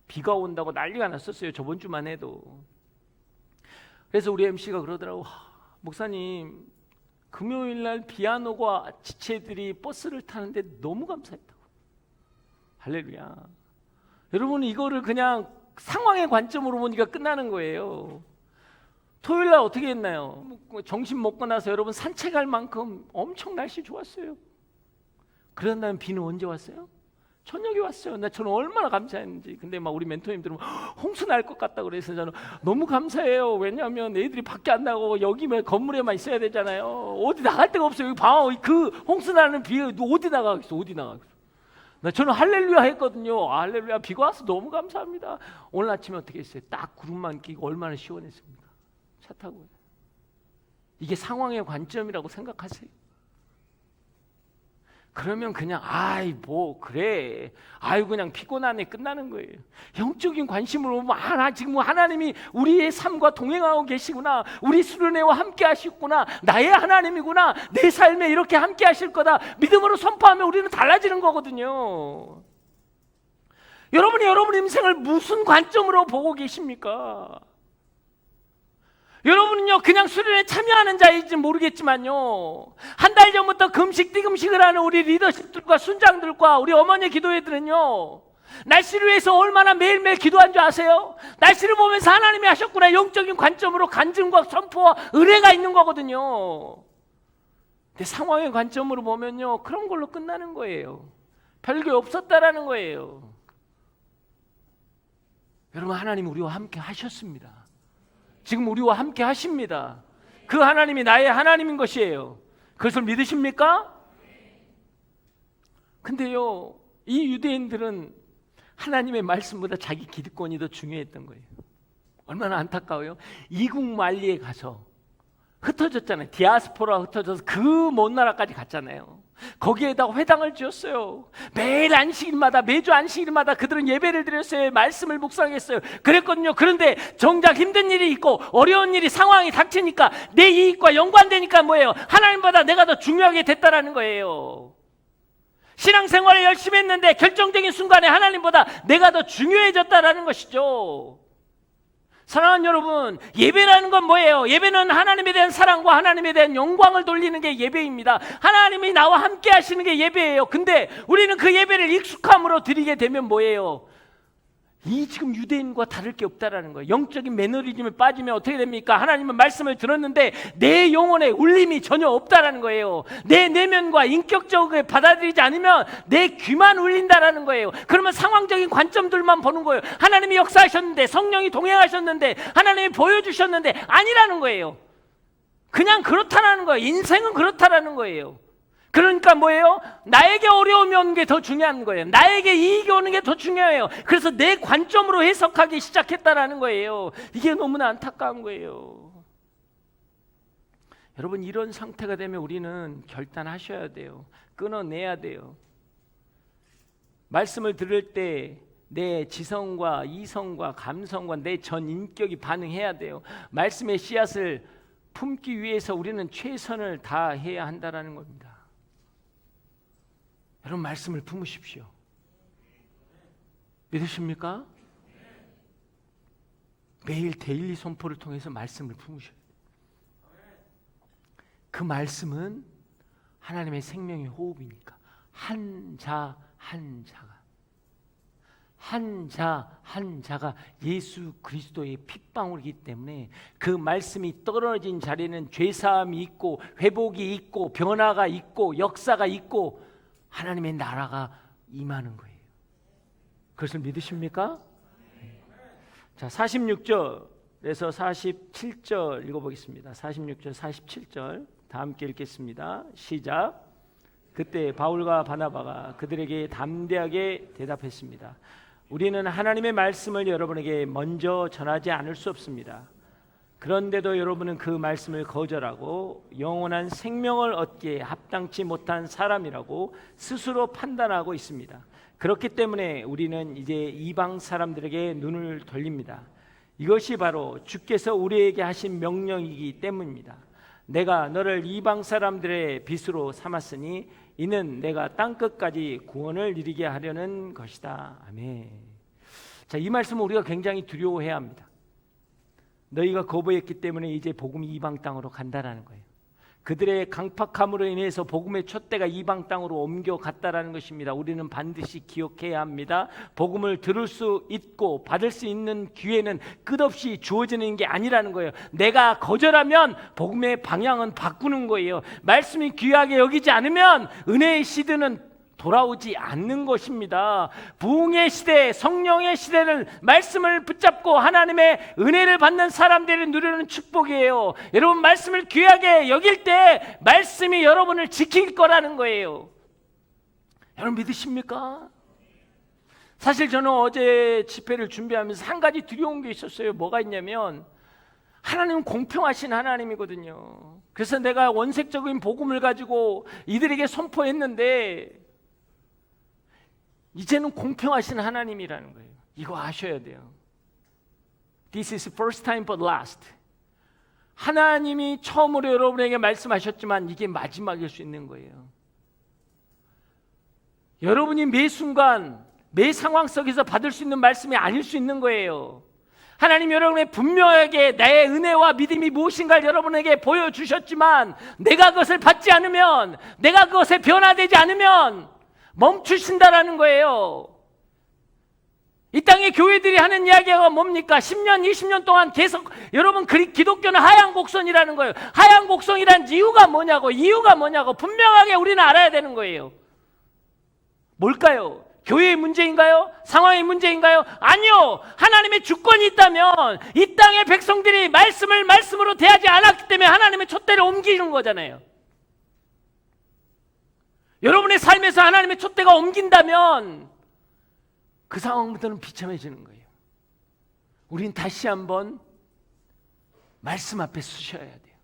비가 온다고 난리가 났었어요. 저번 주만 해도. 그래서 우리 MC가 그러더라고. 목사님 금요일날 비 안 오고 지체들이 버스를 타는데 너무 감사했다고. 할렐루야. 여러분 이거를 그냥 상황의 관점으로 보니까 끝나는 거예요. 토요일날 어떻게 했나요? 점심 먹고 나서 여러분 산책할 만큼 엄청 날씨 좋았어요. 그런 다음에 비는 언제 왔어요? 저녁에 왔어요. 저는 얼마나 감사했는지. 근데 막 우리 멘토님들은 홍수 날 것 같다 그래서 저는 너무 감사해요. 왜냐하면 애들이 밖에 안 나고 여기 건물에만 있어야 되잖아요. 어디 나갈 데가 없어요. 그 홍수 나는 비에 어디 나가겠어? 어디 나가겠어? 저는 할렐루야 했거든요. 할렐루야 비가 와서 너무 감사합니다. 오늘 아침에 어떻게 했어요? 딱 구름만 끼고 얼마나 시원했습니까? 차 타고. 이게 상황의 관점이라고 생각하세요. 그러면 그냥 아이 뭐 그래 아유 그냥 피곤하네 끝나는 거예요. 영적인 관심으로 지금 하나님이 우리의 삶과 동행하고 계시구나, 우리 수련회와 함께 하시구나, 나의 하나님이구나, 내 삶에 이렇게 함께 하실 거다 믿음으로 선포하면 우리는 달라지는 거거든요. 여러분이 여러분 인생을 무슨 관점으로 보고 계십니까? 여러분은요 그냥 수련회에 참여하는 자인지 모르겠지만요, 한 달 전부터 금식 띠금식을 하는 우리 리더십들과 순장들과 우리 어머니 기도회들은요 날씨를 위해서 얼마나 매일매일 기도한 줄 아세요? 날씨를 보면서 하나님이 하셨구나 영적인 관점으로 간증과 선포와 은혜가 있는 거거든요. 근데 상황의 관점으로 보면요 그런 걸로 끝나는 거예요. 별게 없었다라는 거예요. 여러분, 하나님 우리와 함께 하셨습니다. 지금 우리와 함께 하십니다. 그 하나님이 나의 하나님인 것이에요. 그것을 믿으십니까? 근데요 이 유대인들은 하나님의 말씀보다 자기 기득권이 더 중요했던 거예요. 얼마나 안타까워요. 이국만리에 가서 흩어졌잖아요. 디아스포라 흩어져서 그 먼 나라까지 갔잖아요. 거기에다가 회당을 지었어요. 매일 안식일마다, 매주 안식일마다 그들은 예배를 드렸어요. 말씀을 묵상했어요. 그랬거든요. 그런데 정작 힘든 일이 있고 어려운 일이 상황이 닥치니까 내 이익과 연관되니까 뭐예요? 하나님보다 내가 더 중요하게 됐다라는 거예요. 신앙생활을 열심히 했는데 결정적인 순간에 하나님보다 내가 더 중요해졌다라는 것이죠. 사랑하는 여러분, 예배라는 건 뭐예요? 예배는 하나님에 대한 사랑과 하나님에 대한 영광을 돌리는 게 예배입니다. 하나님이 나와 함께 하시는 게 예배예요. 근데 우리는 그 예배를 익숙함으로 드리게 되면 뭐예요? 이 지금 유대인과 다를 게 없다라는 거예요. 영적인 매너리즘에 빠지면 어떻게 됩니까? 하나님은 말씀을 들었는데 내 영혼에 울림이 전혀 없다라는 거예요. 내 내면과 인격적으로 받아들이지 않으면 내 귀만 울린다라는 거예요. 그러면 상황적인 관점들만 보는 거예요. 하나님이 역사하셨는데, 성령이 동행하셨는데, 하나님이 보여주셨는데 아니라는 거예요. 그냥 그렇다라는 거예요. 인생은 그렇다라는 거예요. 그러니까 뭐예요? 나에게 어려움이 오는 게 더 중요한 거예요. 나에게 이익이 오는 게 더 중요해요. 그래서 내 관점으로 해석하기 시작했다라는 거예요. 이게 너무나 안타까운 거예요. 여러분, 이런 상태가 되면 우리는 결단하셔야 돼요. 끊어내야 돼요. 말씀을 들을 때 내 지성과 이성과 감성과 내 전 인격이 반응해야 돼요. 말씀의 씨앗을 품기 위해서 우리는 최선을 다해야 한다는 겁니다. 여러분, 말씀을 품으십시오. 믿으십니까? 매일 데일리 선포를 통해서 말씀을 품으셔야 돼요. 그 말씀은 하나님의 생명의 호흡이니까 한 자 한 자가 예수 그리스도의 핏방울이기 때문에 그 말씀이 떨어진 자리에는 죄사함이 있고 회복이 있고 변화가 있고 역사가 있고 하나님의 나라가 임하는 거예요. 그것을 믿으십니까? 자, 46절에서 47절 읽어보겠습니다. 46절, 47절 다 함께 읽겠습니다. 시작. 그때 바울과 바나바가 그들에게 담대하게 대답했습니다. 우리는 하나님의 말씀을 여러분에게 먼저 전하지 않을 수 없습니다. 그런데도 여러분은 그 말씀을 거절하고 영원한 생명을 얻기에 합당치 못한 사람이라고 스스로 판단하고 있습니다. 그렇기 때문에 우리는 이제 이방 사람들에게 눈을 돌립니다. 이것이 바로 주께서 우리에게 하신 명령이기 때문입니다. 내가 너를 이방 사람들의 빚으로 삼았으니 이는 내가 땅끝까지 구원을 이루게 하려는 것이다. 아멘. 자, 이 말씀은 우리가 굉장히 두려워해야 합니다. 너희가 거부했기 때문에 이제 복음이 이방 땅으로 간다라는 거예요. 그들의 강팍함으로 인해서 복음의 촛대가 이방 땅으로 옮겨갔다라는 것입니다. 우리는 반드시 기억해야 합니다. 복음을 들을 수 있고 받을 수 있는 기회는 끝없이 주어지는 게 아니라는 거예요. 내가 거절하면 복음의 방향은 바꾸는 거예요. 말씀이 귀하게 여기지 않으면 은혜의 시대는 돌아오지 않는 것입니다. 부흥의 시대, 성령의 시대는 말씀을 붙잡고 하나님의 은혜를 받는 사람들이 누리는 축복이에요. 여러분, 말씀을 귀하게 여길 때 말씀이 여러분을 지킬 거라는 거예요. 여러분, 믿으십니까? 사실 저는 어제 집회를 준비하면서 한 가지 두려운 게 있었어요. 뭐가 있냐면 하나님은 공평하신 하나님이거든요. 그래서 내가 원색적인 복음을 가지고 이들에게 선포했는데 이제는 공평하신 하나님이라는 거예요. 이거 아셔야 돼요. This is first time but last. 하나님이 처음으로 여러분에게 말씀하셨지만 이게 마지막일 수 있는 거예요. 여러분이 매 순간 매 상황 속에서 받을 수 있는 말씀이 아닐 수 있는 거예요. 하나님 여러분의 분명하게 나의 은혜와 믿음이 무엇인가를 여러분에게 보여주셨지만 내가 그것을 받지 않으면, 내가 그것에 변화되지 않으면 멈추신다라는 거예요. 이 땅의 교회들이 하는 이야기가 뭡니까? 10년, 20년 동안 계속 여러분 기독교는 하얀 곡선이라는 거예요. 하얀 곡선이란 이유가 뭐냐고, 분명하게 우리는 알아야 되는 거예요. 뭘까요? 교회의 문제인가요? 상황의 문제인가요? 아니요. 하나님의 주권이 있다면 이 땅의 백성들이 말씀을 말씀으로 대하지 않았기 때문에 하나님의 촛대를 옮기는 거잖아요. 여러분의 삶에서 하나님의 촛대가 옮긴다면 그 상황부터는 비참해지는 거예요. 우린 다시 한번 말씀 앞에 서셔야 돼요.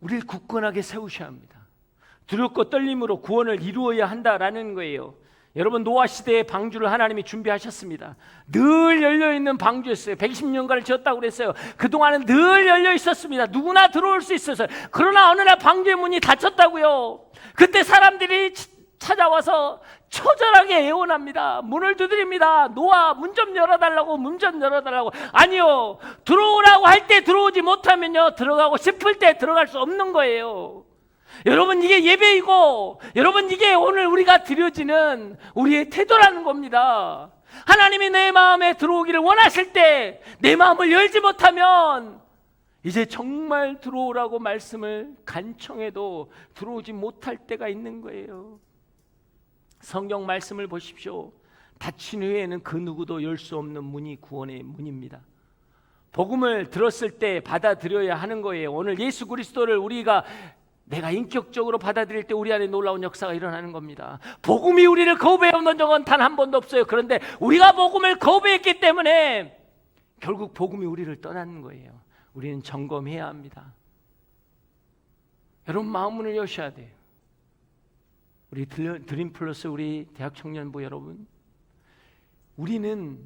우리를 굳건하게 세우셔야 합니다. 두렵고 떨림으로 구원을 이루어야 한다라는 거예요. 여러분, 노아 시대의 방주를 하나님이 준비하셨습니다. 늘 열려있는 방주였어요. 120년간을 지었다고 그랬어요. 그동안은 늘 열려 있었습니다. 누구나 들어올 수 있었어요. 그러나 어느 날 방주의 문이 닫혔다고요. 그때 사람들이 찾아와서 처절하게 애원합니다. 문을 두드립니다. 노아, 문 좀 열어달라고, 문 좀 열어달라고. 아니요, 들어오라고 할 때 들어오지 못하면요, 들어가고 싶을 때 들어갈 수 없는 거예요. 여러분, 이게 예배이고, 여러분, 이게 오늘 우리가 드려지는 우리의 태도라는 겁니다. 하나님이 내 마음에 들어오기를 원하실 때 내 마음을 열지 못하면 이제 정말 들어오라고 말씀을 간청해도 들어오지 못할 때가 있는 거예요. 성경 말씀을 보십시오. 닫힌 후에는 그 누구도 열 수 없는 문이 구원의 문입니다. 복음을 들었을 때 받아들여야 하는 거예요. 오늘 예수 그리스도를 우리가 내가 인격적으로 받아들일 때 우리 안에 놀라운 역사가 일어나는 겁니다. 복음이 우리를 거부해온 적은 단 한 번도 없어요. 그런데 우리가 복음을 거부했기 때문에 결국 복음이 우리를 떠나는 거예요. 우리는 점검해야 합니다. 여러분, 마음문을 여셔야 돼요. 우리 드림 플러스 우리 대학 청년부 여러분, 우리는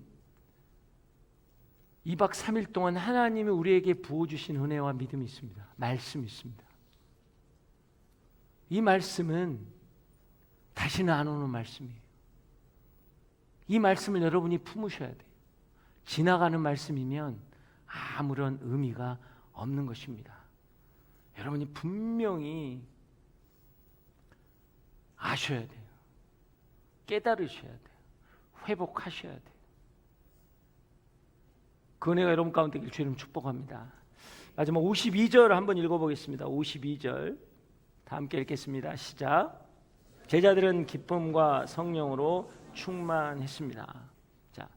2박 3일 동안 하나님이 우리에게 부어주신 은혜와 믿음이 있습니다. 말씀이 있습니다. 이 말씀은 다시는 안 오는 말씀이에요. 이 말씀을 여러분이 품으셔야 돼요. 지나가는 말씀이면 아무런 의미가 없는 것입니다. 여러분이 분명히 아셔야 돼요. 깨달으셔야 돼요. 회복하셔야 돼요. 그 은혜가 여러분 가운데 있길 주님 축복합니다. 마지막 52절 한번 읽어보겠습니다. 52절 다 함께 읽겠습니다. 시작. 제자들은 기쁨과 성령으로 충만했습니다. 자,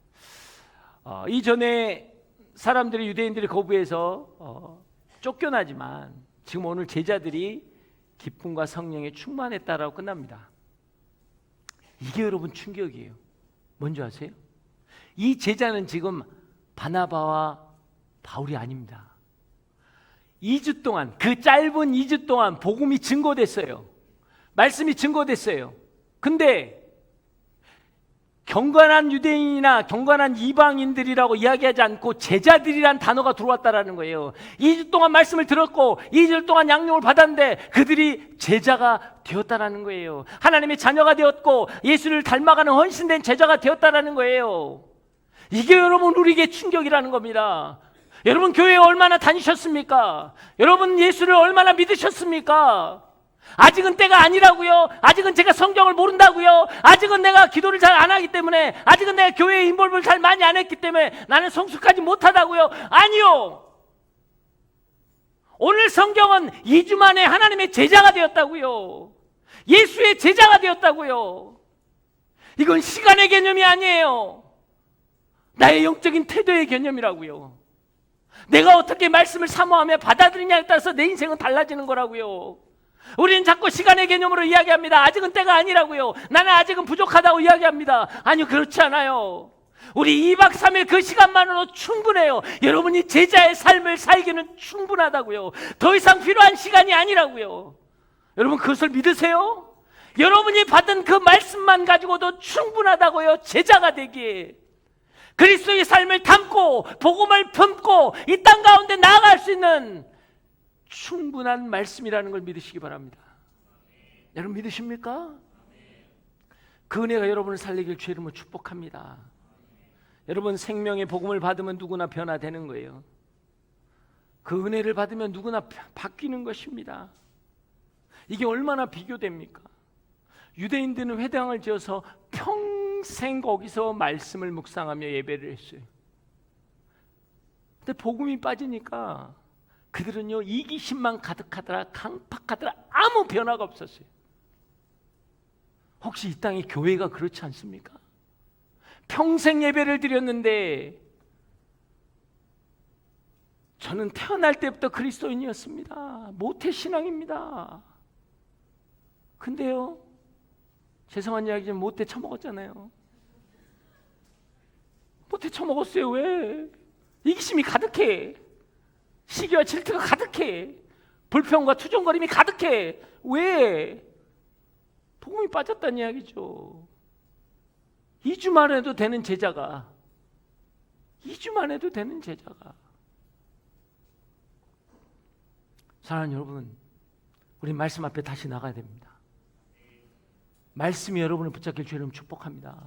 이전에 사람들이, 유대인들이 거부해서 쫓겨나지만 지금 오늘 제자들이 기쁨과 성령에 충만했다라고 끝납니다. 이게 여러분 충격이에요. 뭔지 아세요? 이 제자는 지금 바나바와 바울이 아닙니다. 2주 동안, 그 짧은 2주 동안 복음이 증거됐어요. 말씀이 증거됐어요. 근데 경건한 유대인이나 경건한 이방인들이라고 이야기하지 않고 제자들이란 단어가 들어왔다라는 거예요. 2주 동안 말씀을 들었고 2주 동안 양육을 받았는데 그들이 제자가 되었다라는 거예요. 하나님의 자녀가 되었고 예수를 닮아가는 헌신된 제자가 되었다라는 거예요. 이게 여러분 우리에게 충격이라는 겁니다. 여러분 교회에 얼마나 다니셨습니까? 여러분 예수를 얼마나 믿으셨습니까? 아직은 때가 아니라고요? 아직은 제가 성경을 모른다고요? 아직은 내가 기도를 잘 안 하기 때문에, 아직은 내가 교회에 인볼브를 잘 많이 안 했기 때문에 나는 성숙하지 못하다고요? 아니요. 오늘 성경은 2주 만에 하나님의 제자가 되었다고요. 예수의 제자가 되었다고요. 이건 시간의 개념이 아니에요. 나의 영적인 태도의 개념이라고요. 내가 어떻게 말씀을 사모하며 받아들이냐에 따라서 내 인생은 달라지는 거라고요. 우리는 자꾸 시간의 개념으로 이야기합니다. 아직은 때가 아니라고요. 나는 아직은 부족하다고 이야기합니다. 아니요, 그렇지 않아요. 우리 2박 3일 그 시간만으로 충분해요. 여러분이 제자의 삶을 살기는 충분하다고요. 더 이상 필요한 시간이 아니라고요. 여러분 그것을 믿으세요? 여러분이 받은 그 말씀만 가지고도 충분하다고요. 제자가 되기에 그리스도의 삶을 담고 복음을 품고 이 땅 가운데 나아갈 수 있는 충분한 말씀이라는 걸 믿으시기 바랍니다. 여러분 믿으십니까? 그 은혜가 여러분을 살리길 주의 이름으로 축복합니다. 여러분 생명의 복음을 받으면 누구나 변화되는 거예요. 그 은혜를 받으면 누구나 바뀌는 것입니다. 이게 얼마나 비교됩니까? 유대인들은 회당을 지어서 평생 거기서 말씀을 묵상하며 예배를 했어요. 근데 복음이 빠지니까 그들은요 이기심만 가득하더라, 강팍하더라, 아무 변화가 없었어요. 혹시 이 땅의 교회가 그렇지 않습니까? 평생 예배를 드렸는데 저는 태어날 때부터 그리스도인이었습니다. 모태신앙입니다. 근데요, 죄송한 이야기지만 모태 처먹었잖아요. 모태 처먹었어요. 왜? 이기심이 가득해. 시기와 질투가 가득해. 불평과 투정거림이 가득해. 왜? 복음이 빠졌다는 이야기죠. 2주만 해도 되는 제자가 2주만 해도 되는 제자가 사랑하는 여러분, 우리 말씀 앞에 다시 나가야 됩니다. 말씀이 여러분을 붙잡길 주의 이름으로 축복합니다.